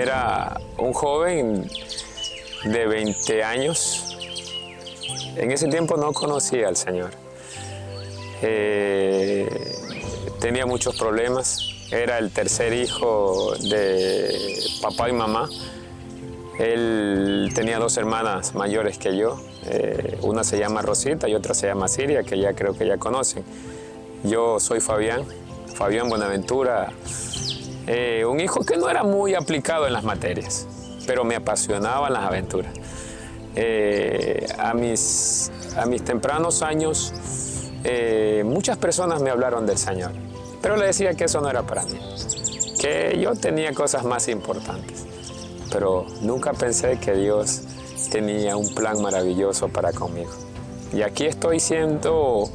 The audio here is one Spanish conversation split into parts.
era un joven de 20 años. En ese tiempo no conocía al Señor. Tenía muchos problemas. Era el tercer hijo de papá y mamá. Él tenía dos hermanas mayores que yo. Una se llama Rosita y otra se llama Siria, que ya creo que ya conocen. Yo soy Fabián Buenaventura. Un hijo que no era muy aplicado en las materias, pero me apasionaban las aventuras. A mis tempranos años, muchas personas me hablaron del Señor, pero le decía que eso no era para mí, que yo tenía cosas más importantes, pero nunca pensé que Dios tenía un plan maravilloso para conmigo. Y aquí estoy siendo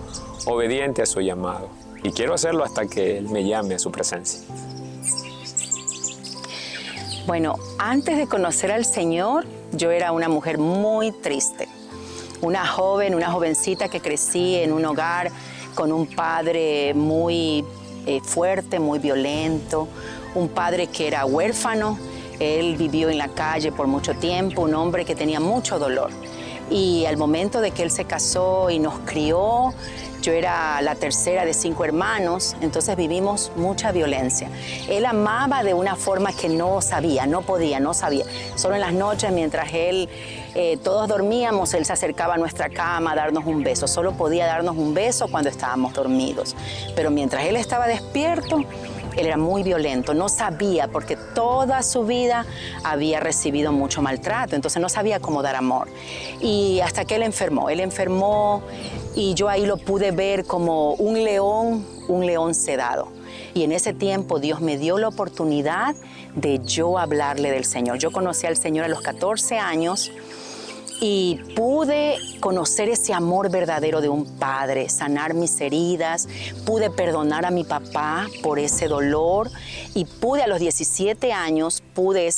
obediente a su llamado, y quiero hacerlo hasta que Él me llame a su presencia. Bueno, antes de conocer al Señor, yo era una mujer muy triste. Una jovencita que crecí en un hogar con un padre muy fuerte, muy violento. Un padre que era huérfano. Él vivió en la calle por mucho tiempo, un hombre que tenía mucho dolor. Y al momento de que él se casó y nos crió, yo era la tercera de 5 hermanos, entonces vivimos mucha violencia. Él amaba de una forma que no sabía. Solo en las noches, mientras todos dormíamos, él se acercaba a nuestra cama a darnos un beso. Solo podía darnos un beso cuando estábamos dormidos. Pero mientras él estaba despierto, él era muy violento, no sabía, porque toda su vida había recibido mucho maltrato, entonces no sabía cómo dar amor. Y hasta que él enfermó y yo ahí lo pude ver como un león sedado. Y en ese tiempo Dios me dio la oportunidad de yo hablarle del Señor. Yo conocí al Señor a los 14 años y pude conocer ese amor verdadero de un padre, sanar mis heridas, pude perdonar a mi papá por ese dolor y pude a los 17 años, pude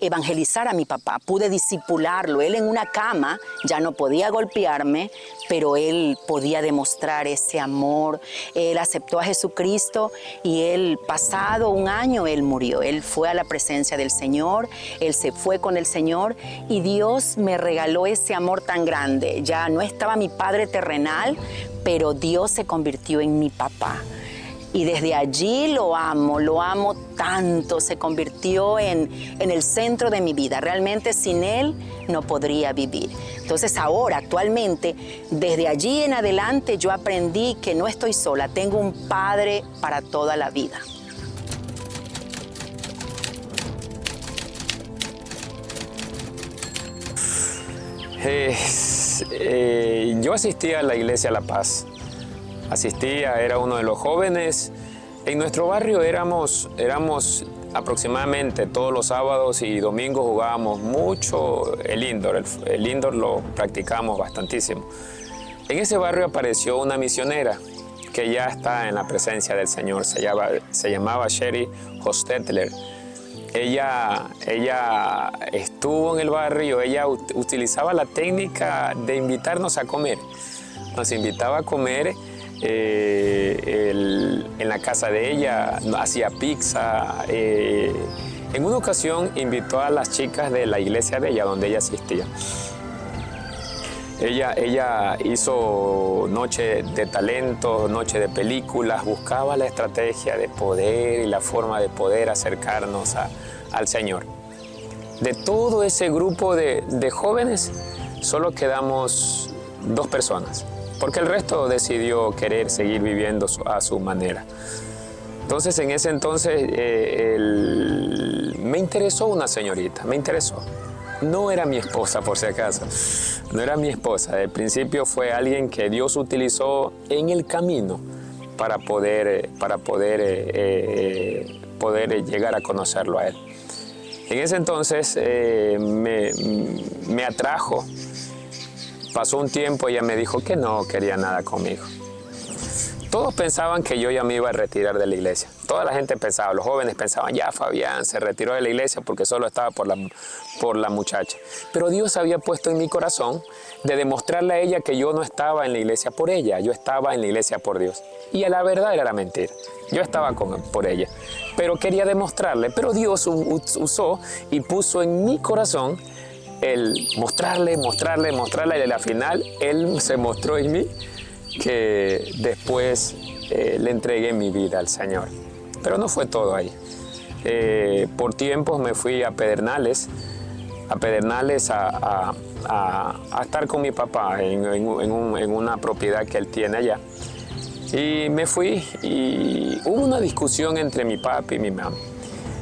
evangelizar a mi papá, pude discipularlo. Él en una cama ya no podía golpearme, pero él podía demostrar ese amor. Él aceptó a Jesucristo y pasado un año, él murió. Él fue a la presencia del Señor, él se fue con el Señor y Dios me regaló ese amor tan grande. Ya no estaba mi padre terrenal, pero Dios se convirtió en mi papá. Y desde allí lo amo tanto, se convirtió en el centro de mi vida. Realmente sin Él no podría vivir. Entonces ahora, actualmente, desde allí en adelante yo aprendí que no estoy sola, tengo un Padre para toda la vida. Yo asistía a la iglesia La Paz. Era uno de los jóvenes. En nuestro barrio éramos aproximadamente todos los sábados y domingos jugábamos mucho el indoor. El indoor lo practicamos bastantísimo. En ese barrio apareció una misionera que ya está en la presencia del Señor. Se llamaba Sherry Hostetler. Ella estuvo en el barrio, ella utilizaba la técnica de invitarnos a comer. Nos invitaba a comer en la casa de ella, hacía pizza. En una ocasión invitó a las chicas de la iglesia de ella, donde ella asistía. Ella hizo noche de talentos, noche de películas, buscaba la estrategia de poder y la forma de poder acercarnos al Señor. De todo ese grupo de jóvenes, solo quedamos 2 personas, porque el resto decidió querer seguir viviendo a su manera. Entonces, en ese entonces, me interesó una señorita, me interesó. No era mi esposa, por si acaso, no era mi esposa. Al principio fue alguien que Dios utilizó en el camino para poder llegar a conocerlo a Él. En ese entonces me atrajo. Pasó un tiempo y ella me dijo que no quería nada conmigo. Todos pensaban que yo ya me iba a retirar de la iglesia. Toda la gente pensaba, los jóvenes pensaban, ya Fabián se retiró de la iglesia porque solo estaba por la muchacha. Pero Dios había puesto en mi corazón de demostrarle a ella que yo no estaba en la iglesia por ella, yo estaba en la iglesia por Dios. Y a la verdad era la mentira, yo estaba por ella. Pero quería demostrarle, pero Dios usó y puso en mi corazón el mostrarle, y al final Él se mostró en mí, que después le entregué mi vida al Señor. Pero no fue todo ahí. Por tiempos me fui a Pedernales a estar con mi papá en una propiedad que él tiene allá. Y me fui y hubo una discusión entre mi papi y mi mamá.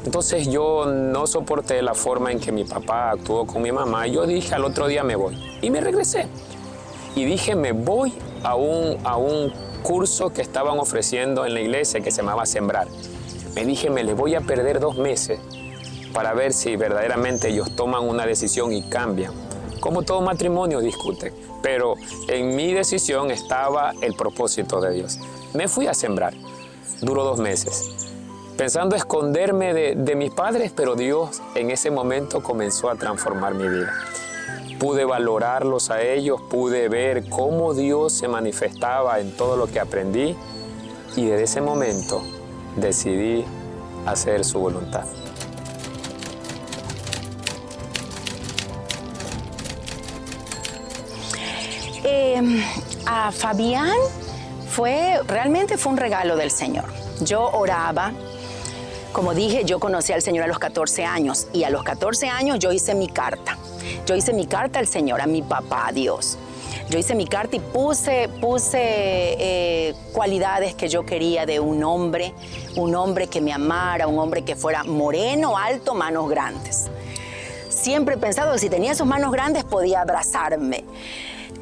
Entonces yo no soporté la forma en que mi papá actuó con mi mamá. Yo dije, al otro día me voy. Y me regresé. Y dije, me voy a un curso que estaban ofreciendo en la iglesia que se llamaba Sembrar. Me dije, me les voy a perder 2 meses para ver si verdaderamente ellos toman una decisión y cambian. Como todo matrimonio discuten, pero en mi decisión estaba el propósito de Dios. Me fui a Sembrar, duró 2 meses, pensando esconderme de mis padres, pero Dios en ese momento comenzó a transformar mi vida. Pude valorarlos a ellos, pude ver cómo Dios se manifestaba en todo lo que aprendí y desde ese momento decidí hacer su voluntad. A Fabián realmente fue un regalo del Señor. Yo oraba, como dije, yo conocí al Señor a los 14 años y a los 14 años yo hice mi carta. Yo hice mi carta al Señor, a mi papá, a Dios. Yo hice mi carta y puse cualidades que yo quería de un hombre que me amara, un hombre que fuera moreno, alto, manos grandes. Siempre he pensado que si tenía esas manos grandes podía abrazarme.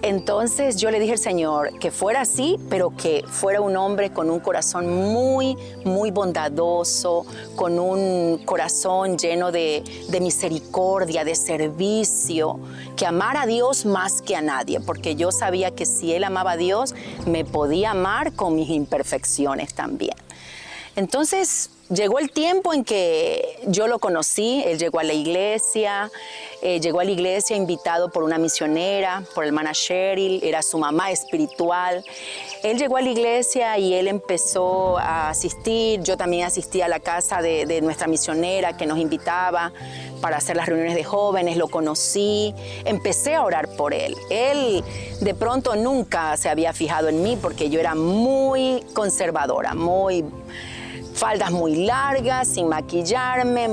Entonces yo le dije al Señor que fuera así, pero que fuera un hombre con un corazón muy, muy bondadoso, con un corazón lleno de misericordia, de servicio, que amara a Dios más que a nadie, porque yo sabía que si él amaba a Dios, me podía amar con mis imperfecciones también. Entonces llegó el tiempo en que yo lo conocí, él llegó a la iglesia invitado por una misionera, por la hermana Cheryl, era su mamá espiritual. Él llegó a la iglesia y él empezó a asistir, yo también asistí a la casa de nuestra misionera que nos invitaba para hacer las reuniones de jóvenes, lo conocí, empecé a orar por él. Él de pronto nunca se había fijado en mí porque yo era muy conservadora, faldas muy largas, sin maquillarme,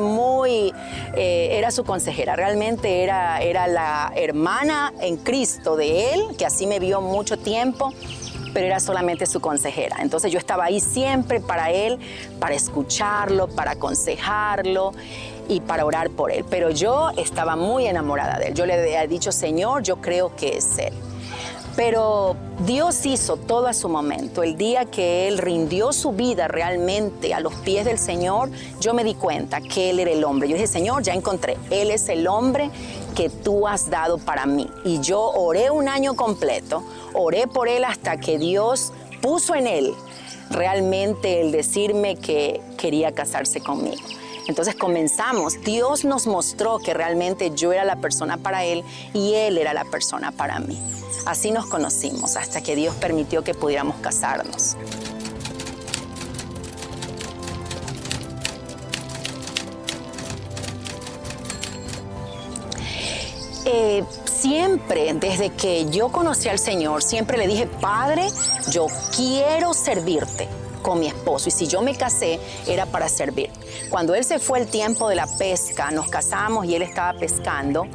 era su consejera, realmente era la hermana en Cristo de él, que así me vio mucho tiempo, pero era solamente su consejera. Entonces yo estaba ahí siempre para él, para escucharlo, para aconsejarlo y para orar por él. Pero yo estaba muy enamorada de él. Yo le había dicho, Señor, yo creo que es él. Pero Dios hizo todo a su momento. El día que él rindió su vida realmente a los pies del Señor, yo me di cuenta que él era el hombre. Yo dije, Señor, ya encontré, él es el hombre que tú has dado para mí. Y yo oré 1 año completo, oré por él hasta que Dios puso en él realmente el decirme que quería casarse conmigo. Entonces comenzamos, Dios nos mostró que realmente yo era la persona para él y él era la persona para mí. Así nos conocimos hasta que Dios permitió que pudiéramos casarnos. Siempre, desde que yo conocí al Señor, siempre le dije, Padre, yo quiero servirte con mi esposo. Y si yo me casé, era para servir. Cuando él se fue el tiempo de la pesca, nos casamos y él estaba pescando,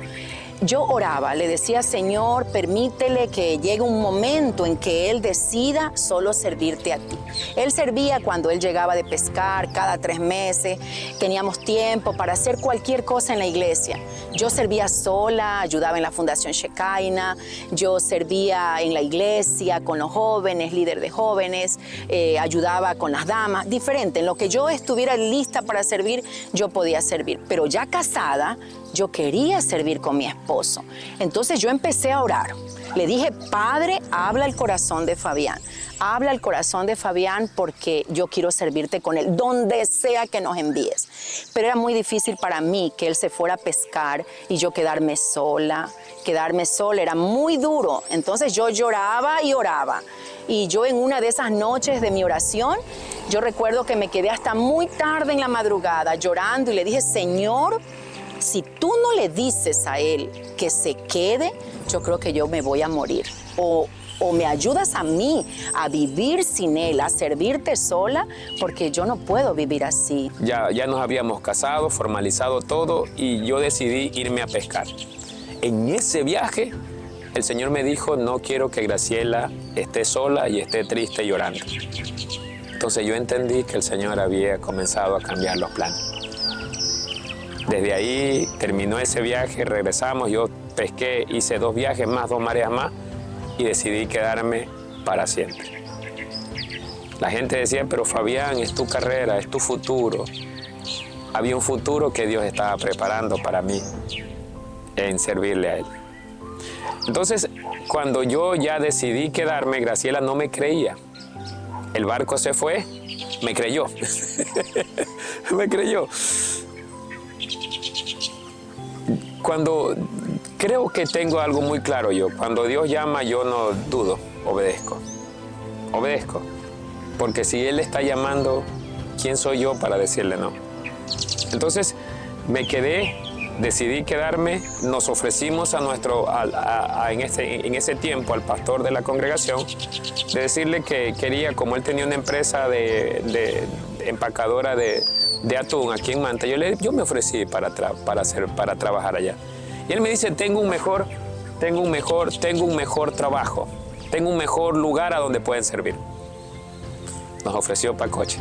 yo oraba, le decía, Señor, permítele que llegue un momento en que él decida solo servirte a ti. Él servía cuando él llegaba de pescar, cada 3 meses, teníamos tiempo para hacer cualquier cosa en la iglesia. Yo servía sola, ayudaba en la Fundación Shekinah, yo servía en la iglesia con los jóvenes, líder de jóvenes, ayudaba con las damas, diferente. En lo que yo estuviera lista para servir, yo podía servir. Pero ya casada, yo quería servir con mi esposo. Entonces yo empecé a orar. Le dije, Padre, habla el corazón de Fabián. Habla el corazón de Fabián porque yo quiero servirte con él, donde sea que nos envíes. Pero era muy difícil para mí que él se fuera a pescar y yo quedarme sola. Era muy duro. Entonces yo lloraba y oraba. Y yo en una de esas noches de mi oración, yo recuerdo que me quedé hasta muy tarde en la madrugada llorando y le dije, Señor, si tú no le dices a él que se quede, yo creo que yo me voy a morir. O me ayudas a mí a vivir sin él, a servirte sola, porque yo no puedo vivir así. Ya nos habíamos casado, formalizado todo y yo decidí irme a pescar. En ese viaje, el Señor me dijo, no quiero que Graciela esté sola y esté triste llorando. Entonces yo entendí que el Señor había comenzado a cambiar los planes. Desde ahí terminó ese viaje, regresamos, yo pesqué, hice 2 viajes más, 2 mareas más y decidí quedarme para siempre. La gente decía, pero Fabián, es tu carrera, es tu futuro. Había un futuro que Dios estaba preparando para mí en servirle a Él. Entonces, cuando yo ya decidí quedarme, Graciela no me creía. El barco se fue, me creyó. Me creyó. Cuando creo que tengo algo muy claro yo, cuando Dios llama yo no dudo, obedezco. Obedezco. Porque si Él está llamando, ¿quién soy yo para decirle no? Entonces me quedé, decidí quedarme, nos ofrecimos en ese tiempo al pastor de la congregación de decirle que quería, como él tenía una empresa de empacadora de atún aquí en Manta, yo me ofrecí para trabajar allá. Y él me dice, tengo un mejor trabajo, tengo un mejor lugar a donde pueden servir. Nos ofreció Pacoche.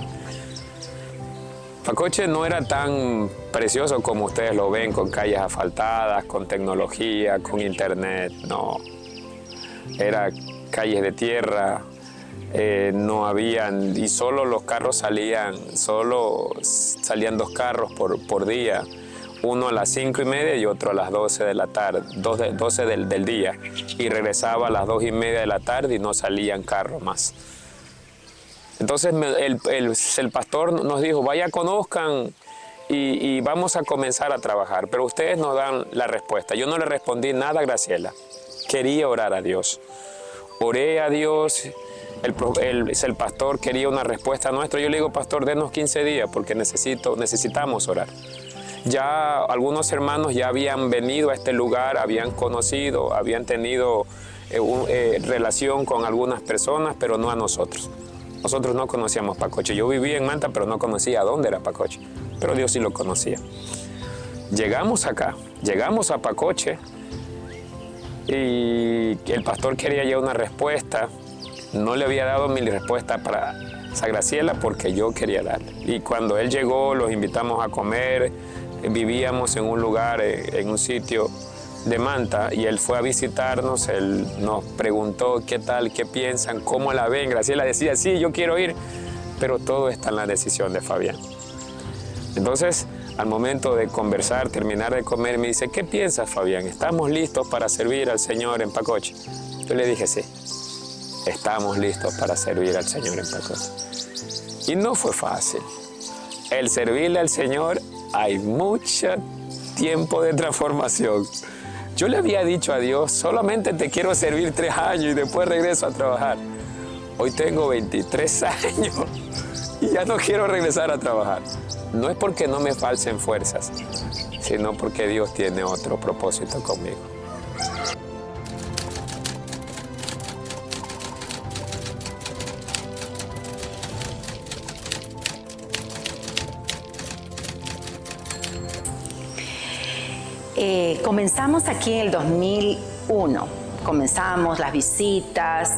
Pacoche no era tan precioso como ustedes lo ven, con calles asfaltadas, con tecnología, con internet, no. Era calles de tierra, no habían, y solo los carros salían 2 carros por día, uno a las 5:30 y otro a las 12 de la tarde, 12 del día, y regresaba a las 2:30 de la tarde y no salían carros más. Entonces el pastor nos dijo, vaya, conozcan y vamos a comenzar a trabajar, pero ustedes nos dan la respuesta. Yo no le respondí nada a Graciela, quería orar a Dios. Oré a Dios, el pastor quería una respuesta nuestra. Yo le digo, pastor, denos 15 días porque necesitamos orar. Ya algunos hermanos ya habían venido a este lugar, habían conocido, habían tenido relación con algunas personas, pero no a nosotros. Nosotros no conocíamos Pacoche. Yo vivía en Manta, pero no conocía a dónde era Pacoche. Pero Dios sí lo conocía. Llegamos acá, llegamos a Pacoche y el pastor quería ya una respuesta. No le había dado mi respuesta para San Graciela porque yo quería darle. Y cuando él llegó, los invitamos a comer. Vivíamos en un lugar, en un sitio de Manta, y él fue a visitarnos. Él nos preguntó qué tal, qué piensan, cómo la ven. Graciela decía, sí, yo quiero ir, pero todo está en la decisión de Fabián. Entonces, al momento de conversar, terminar de comer, me dice, ¿qué piensas, Fabián? ¿Estamos listos para servir al Señor en Pacoche? Yo le dije, sí, estamos listos para servir al Señor en Pacoche. Y no fue fácil. El servirle al Señor, hay mucho tiempo de transformación. Yo le había dicho a Dios, solamente te quiero servir 3 años y después regreso a trabajar. Hoy tengo 23 años y ya no quiero regresar a trabajar. No es porque no me falten fuerzas, sino porque Dios tiene otro propósito conmigo. Comenzamos aquí en el 2001, comenzamos las visitas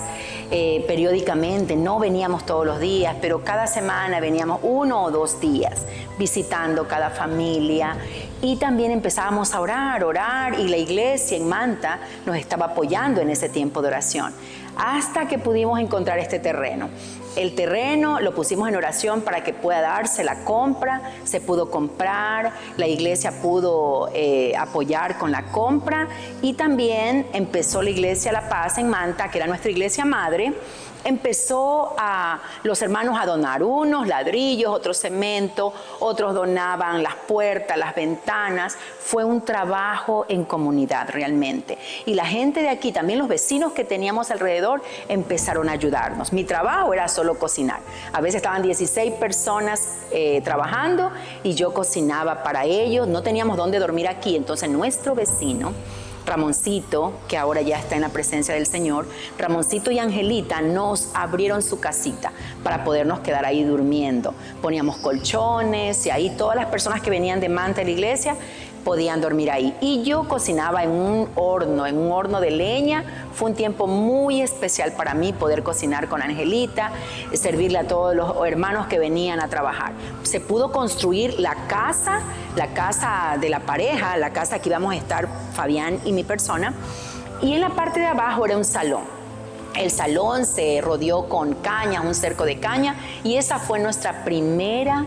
periódicamente, no veníamos todos los días, pero cada semana veníamos 1 o 2 días visitando cada familia y también empezábamos a orar y la iglesia en Manta nos estaba apoyando en ese tiempo de oración. hasta que pudimos encontrar este terreno. El terreno lo pusimos en oración para que pueda darse la compra, se pudo comprar, la iglesia pudo apoyar con la compra y también empezó la Iglesia La Paz en Manta, que era nuestra iglesia madre. Empezó los hermanos a donar unos ladrillos, otros cemento, otros donaban las puertas, las ventanas. Fue un trabajo en comunidad realmente. Y la gente de aquí, también los vecinos que teníamos alrededor, empezaron a ayudarnos. Mi trabajo era solo cocinar. A veces estaban 16 personas trabajando y yo cocinaba para ellos. No teníamos dónde dormir aquí, entonces nuestro vecino Ramoncito, que ahora ya está en la presencia del Señor, Ramoncito y Angelita nos abrieron su casita para podernos quedar ahí durmiendo. Poníamos colchones y ahí todas las personas que venían de Manta a la iglesia podían dormir ahí. Y yo cocinaba en un horno de leña. Fue un tiempo muy especial para mí poder cocinar con Angelita, servirle a todos los hermanos que venían a trabajar. Se pudo construir la casa de la pareja, la casa que íbamos a estar Fabián y mi persona. Y en la parte de abajo era un salón. El salón se rodeó con cañas, un cerco de caña, y esa fue nuestra primera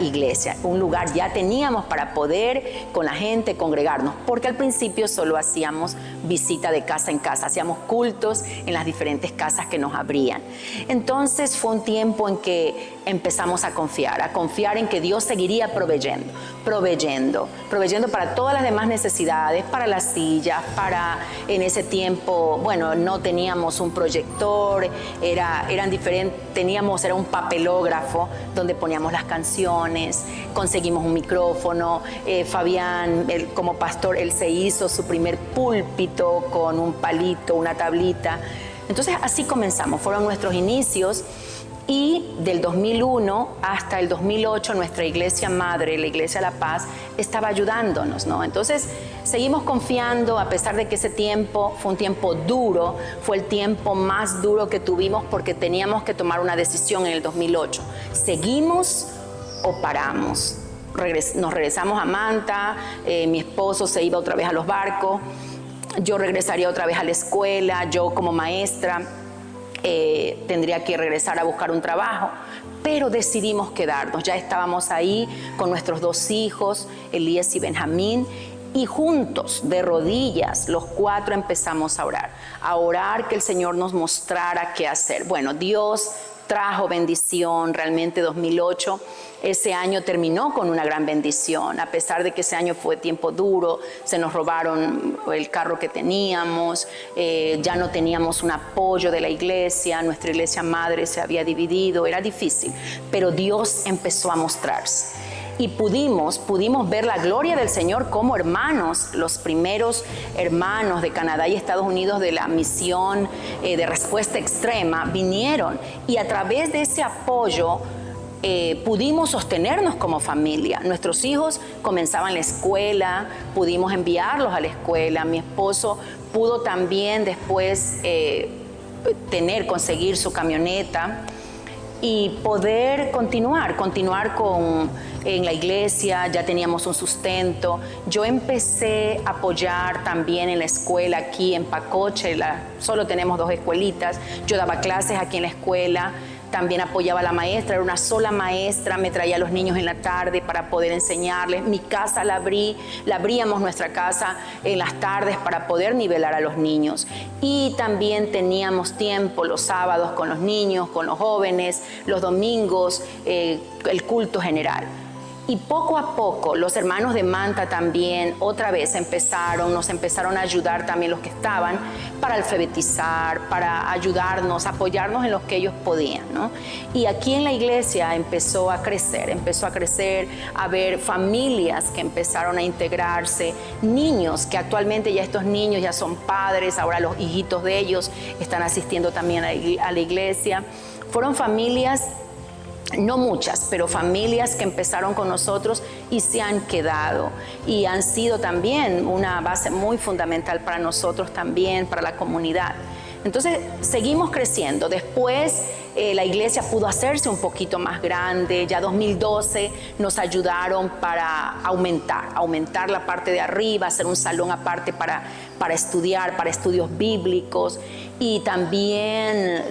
iglesia, un lugar ya teníamos para poder con la gente congregarnos, porque al principio solo hacíamos visita de casa en casa, hacíamos cultos en las diferentes casas que nos abrían. Entonces fue un tiempo en que empezamos a confiar en que Dios seguiría proveyendo para todas las demás necesidades, para las sillas, en ese tiempo, bueno, no teníamos un proyector, eran diferentes, era un papelógrafo donde poníamos las canciones, conseguimos un micrófono, Fabián, como pastor, él se hizo su primer púlpito con un palito, una tablita. Entonces así comenzamos, fueron nuestros inicios. Y del 2001 hasta el 2008 nuestra iglesia madre, la Iglesia La Paz, estaba ayudándonos, ¿no? Entonces seguimos confiando a pesar de que ese tiempo fue un tiempo duro, fue el tiempo más duro que tuvimos porque teníamos que tomar una decisión en el 2008. ¿Seguimos o paramos? Nos regresamos a Manta, mi esposo se iba otra vez a los barcos, yo regresaría otra vez a la escuela, yo como maestra. Tendría que regresar a buscar un trabajo, pero decidimos quedarnos. Ya estábamos ahí con nuestros dos hijos, Elías y Benjamín, y juntos, de rodillas, los cuatro empezamos a orar que el Señor nos mostrara qué hacer. Bueno, Dios trajo bendición, realmente 2008, ese año terminó con una gran bendición, a pesar de que ese año fue tiempo duro, se nos robaron el carro que teníamos, ya no teníamos un apoyo de la iglesia, nuestra iglesia madre se había dividido, era difícil, pero Dios empezó a mostrarse. Y pudimos ver la gloria del Señor como hermanos, los primeros hermanos de Canadá y Estados Unidos de la misión de respuesta extrema vinieron y a través de ese apoyo pudimos sostenernos como familia. Nuestros hijos comenzaban la escuela, pudimos enviarlos a la escuela. Mi esposo pudo también después conseguir su camioneta y poder continuar en la iglesia. Ya teníamos un sustento. Yo empecé a apoyar también en la escuela aquí en Pacoche, solo tenemos 2 escuelitas. Yo daba clases aquí en la escuela, también apoyaba a la maestra, era una sola maestra, me traía a los niños en la tarde para poder enseñarles. Mi casa la abríamos nuestra casa en las tardes para poder nivelar a los niños. Y también teníamos tiempo los sábados con los niños, con los jóvenes, los domingos, el culto general. Y poco a poco los hermanos de Manta también otra vez nos empezaron a ayudar también los que estaban para alfabetizar, para ayudarnos, apoyarnos en lo que ellos podían, ¿no? Y aquí en la iglesia empezó a crecer, a ver familias que empezaron a integrarse, niños que actualmente ya estos niños ya son padres, ahora los hijitos de ellos están asistiendo también a la iglesia. Fueron familias, no muchas, pero familias que empezaron con nosotros y se han quedado y han sido también una base muy fundamental para nosotros también, para la comunidad. Entonces seguimos creciendo. Después la iglesia pudo hacerse un poquito más grande. Ya 2012 nos ayudaron para aumentar la parte de arriba, hacer un salón aparte para estudiar, para estudios bíblicos. Y también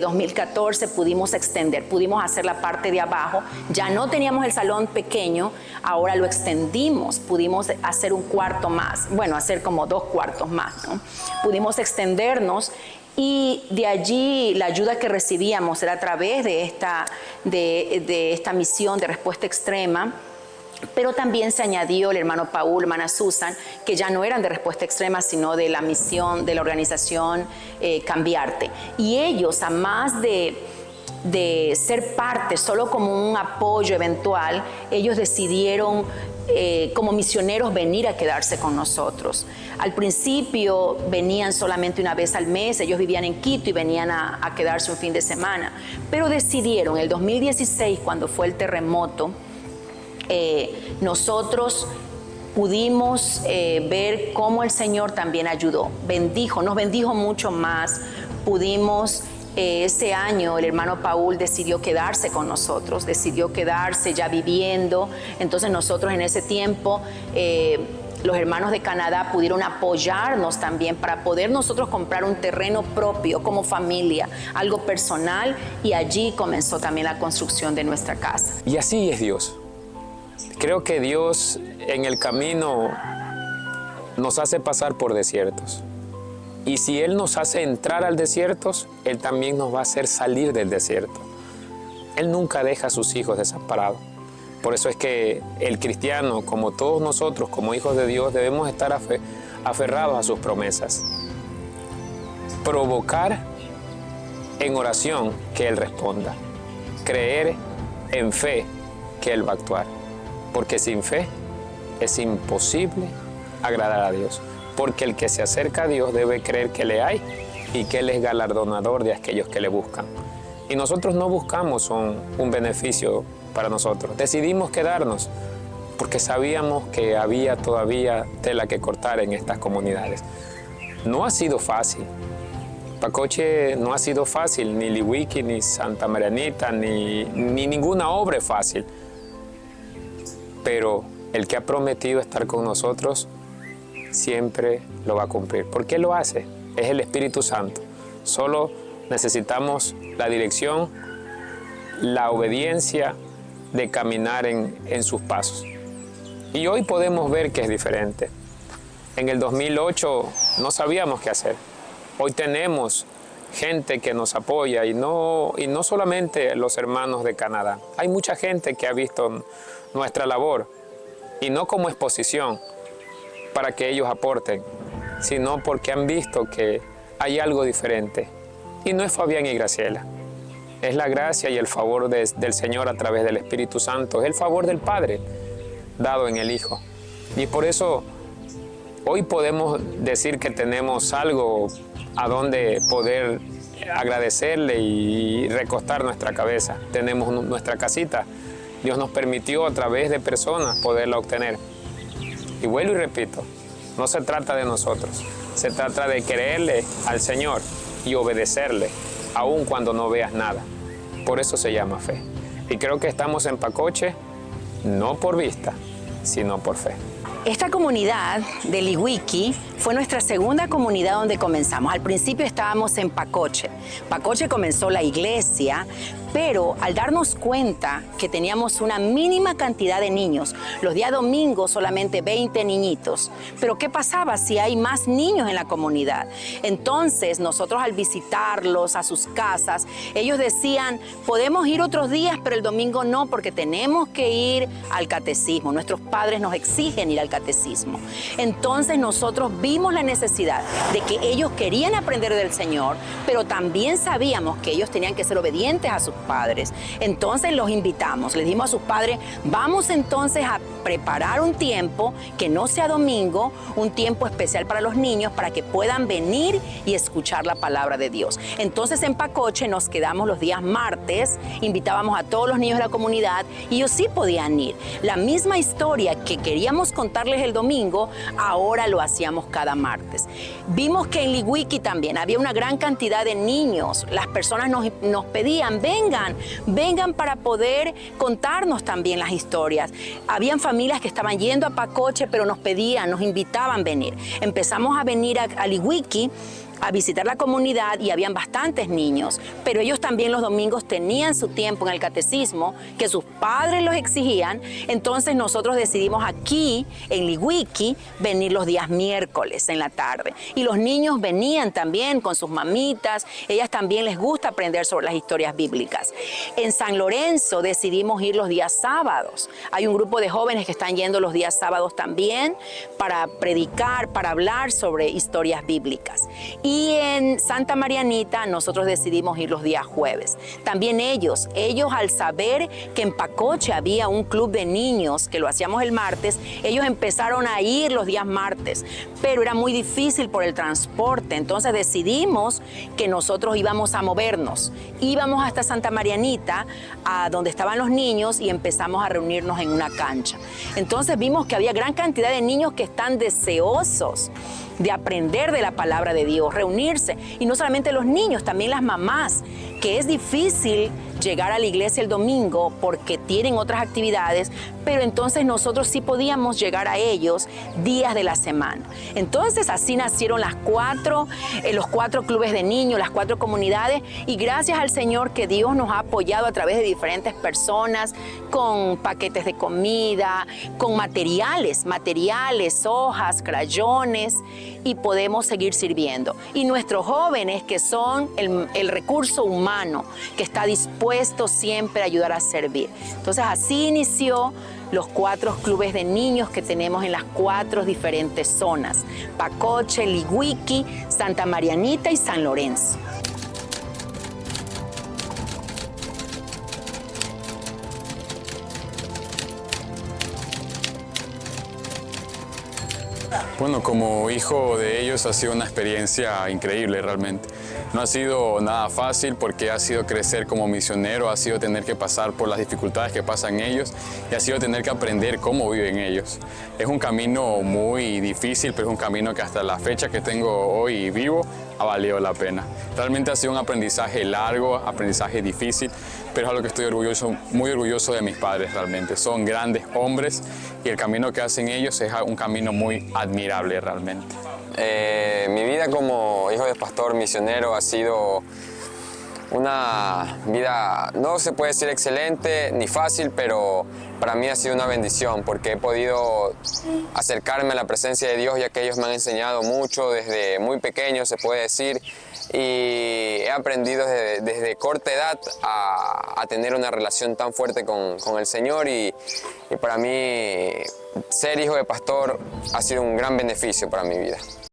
2014 pudimos hacer la parte de abajo. Ya no teníamos el salón pequeño, ahora lo extendimos, pudimos hacer un cuarto más, bueno, hacer como 2 cuartos más, ¿no? Pudimos extendernos y de allí la ayuda que recibíamos era a través de esta misión de respuesta extrema. Pero también se añadió el hermano Paul, hermana Susan, que ya no eran de respuesta extrema, sino de la misión de la organización Cambiarte. Y ellos, a más de ser parte, solo como un apoyo eventual, ellos decidieron como misioneros venir a quedarse con nosotros. Al principio venían solamente una vez al mes, ellos vivían en Quito y venían a quedarse un fin de semana. Pero decidieron, el 2016, cuando fue el terremoto, nosotros pudimos ver cómo el Señor también ayudó, nos bendijo mucho más. Pudimos, ese año el hermano Paul decidió quedarse con nosotros, decidió quedarse ya viviendo. Entonces nosotros en ese tiempo, los hermanos de Canadá pudieron apoyarnos también para poder nosotros comprar un terreno propio como familia, algo personal, y allí comenzó también la construcción de nuestra casa. Y así es Dios. Creo que Dios en el camino nos hace pasar por desiertos. Y si Él nos hace entrar al desierto, Él también nos va a hacer salir del desierto. Él nunca deja a sus hijos desamparados. Por eso es que el cristiano, como todos nosotros, como hijos de Dios, debemos estar aferrados a sus promesas. Provocar en oración que Él responda. Creer en fe que Él va a actuar. Porque sin fe es imposible agradar a Dios. Porque el que se acerca a Dios debe creer que le hay y que Él es galardonador de aquellos que le buscan. Y nosotros no buscamos un beneficio para nosotros. Decidimos quedarnos porque sabíamos que había todavía tela que cortar en estas comunidades. No ha sido fácil. Pacoche no ha sido fácil, ni Liwiki, ni Santa Marianita, ni ninguna obra es fácil. Pero el que ha prometido estar con nosotros siempre lo va a cumplir. ¿Por qué lo hace? Es el Espíritu Santo. Solo necesitamos la dirección, la obediencia de caminar en sus pasos. Y hoy podemos ver que es diferente. En el 2008 no sabíamos qué hacer. Hoy tenemos gente que nos apoya y no solamente los hermanos de Canadá. Hay mucha gente que ha visto nuestra labor y no como exposición para que ellos aporten, sino porque han visto que hay algo diferente. Y no es Fabián y Graciela, es la gracia y el favor del Señor a través del Espíritu Santo, es el favor del Padre dado en el Hijo. Y por eso hoy podemos decir que tenemos algo a donde poder agradecerle y recostar nuestra cabeza. Tenemos nuestra casita. Dios nos permitió a través de personas poderla obtener. Y vuelvo y repito, no se trata de nosotros, se trata de creerle al Señor y obedecerle, aun cuando no veas nada. Por eso se llama fe. Y creo que estamos en Pacoche, no por vista, sino por fe. Esta comunidad de Liwiki fue nuestra segunda comunidad donde comenzamos. Al principio estábamos en Pacoche. Pacoche comenzó la iglesia, pero al darnos cuenta que teníamos una mínima cantidad de niños, los días domingos solamente 20 niñitos, pero ¿qué pasaba si hay más niños en la comunidad? Entonces nosotros al visitarlos a sus casas, ellos decían, podemos ir otros días, pero el domingo no, porque tenemos que ir al catecismo. Nuestros padres nos exigen ir al catecismo. Entonces nosotros vimos la necesidad de que ellos querían aprender del Señor, pero también sabíamos que ellos tenían que ser obedientes a sus padres. Entonces los invitamos, les dijimos a sus padres, vamos entonces a preparar un tiempo que no sea domingo, un tiempo especial para los niños, para que puedan venir y escuchar la palabra de Dios. Entonces en Pacoche nos quedamos los días martes, invitábamos a todos los niños de la comunidad y ellos sí podían ir. La misma historia que queríamos contarles el domingo, ahora lo hacíamos cada martes. Vimos que en Liwiki también había una gran cantidad de niños. Las personas nos pedían, vengan para poder contarnos también las historias. Habían familias que estaban yendo a Pacoche, pero nos pedían, nos invitaban a venir. Empezamos a venir a Liwiki a visitar la comunidad y habían bastantes niños, pero ellos también los domingos tenían su tiempo en el catecismo que sus padres los exigían. Entonces nosotros decidimos aquí en Liwiki venir los días miércoles en la tarde, y los niños venían también con sus mamitas. Ellas también les gusta aprender sobre las historias bíblicas. En San Lorenzo decidimos ir los días sábados. Hay un grupo de jóvenes que están yendo los días sábados también para predicar, para hablar sobre historias bíblicas. Y en Santa Marianita nosotros decidimos ir los días jueves. También ellos al saber que en Pacoche había un club de niños que lo hacíamos el martes, ellos empezaron a ir los días martes, pero era muy difícil por el transporte. Entonces decidimos que nosotros íbamos a movernos. Íbamos hasta Santa Marianita, a donde estaban los niños, y empezamos a reunirnos en una cancha. Entonces vimos que había gran cantidad de niños que están deseosos de aprender de la palabra de Dios, reunirse. Y no solamente los niños, también las mamás, que es difícil llegar a la iglesia el domingo porque tienen otras actividades, pero entonces nosotros sí podíamos llegar a ellos días de la semana. Entonces así nacieron los cuatro clubes de niños, las 4 comunidades, y gracias al Señor que Dios nos ha apoyado a través de diferentes personas con paquetes de comida, con materiales, hojas, crayones, y podemos seguir sirviendo. Y nuestros jóvenes, que son el recurso humano que está dispuesto siempre a ayudar a servir. Entonces así inició los 4 clubes de niños que tenemos en las 4 diferentes zonas: Pacoche, Liwiki, Santa Marianita y San Lorenzo. Bueno, como hijo de ellos ha sido una experiencia increíble realmente. No ha sido nada fácil porque ha sido crecer como misionero, ha sido tener que pasar por las dificultades que pasan ellos y ha sido tener que aprender cómo viven ellos. Es un camino muy difícil, pero es un camino que hasta la fecha que tengo hoy vivo ha valido la pena. Realmente ha sido un aprendizaje largo, aprendizaje difícil, pero es algo que estoy orgulloso, muy orgulloso de mis padres realmente. Son grandes hombres y el camino que hacen ellos es un camino muy admirable realmente. Mi vida como hijo de pastor misionero ha sido una vida, no se puede decir excelente ni fácil, pero para mí ha sido una bendición porque he podido acercarme a la presencia de Dios, ya que ellos me han enseñado mucho desde muy pequeño, se puede decir, y he aprendido desde corta edad a tener una relación tan fuerte con el Señor, y para mí ser hijo de pastor ha sido un gran beneficio para mi vida.